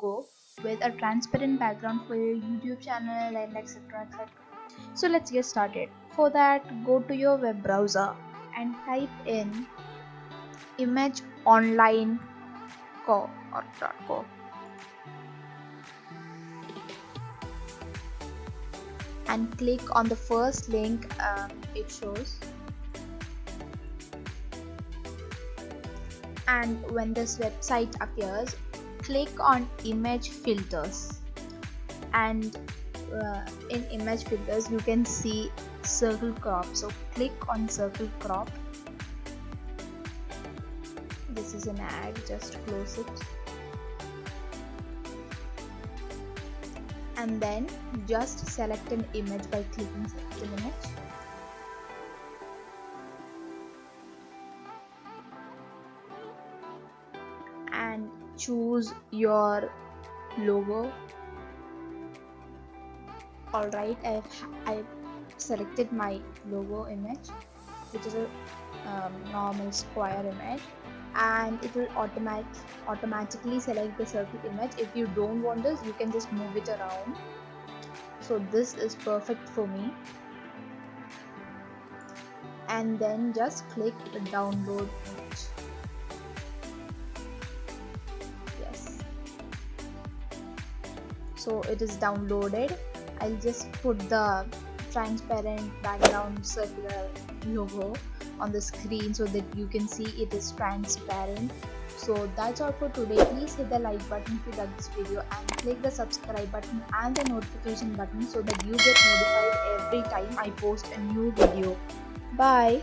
logo with a transparent background for your YouTube channel and etc, etc. So let's get started. For that, go to your web browser and type in imageonline.co or .co and click on the first link it shows. And when this website appears, click on image filters, and in image filters you can see circle crop, so click on circle crop. This is an ad, just close it, and then just select an image by clicking select an image. And choose your logo. Alright, I've selected my logo image, which is a normal square image, and it will automatically select the circle image. If you don't want this, you can just move it around. So this is perfect for me. And then just click the download image. Yes, so it is downloaded. I'll just put the transparent background circular logo on the screen so that you can see it is transparent. So that's all for today. Please hit the like button if you like this video, and click the subscribe button and the notification button so that you get notified every time I post a new video. Bye.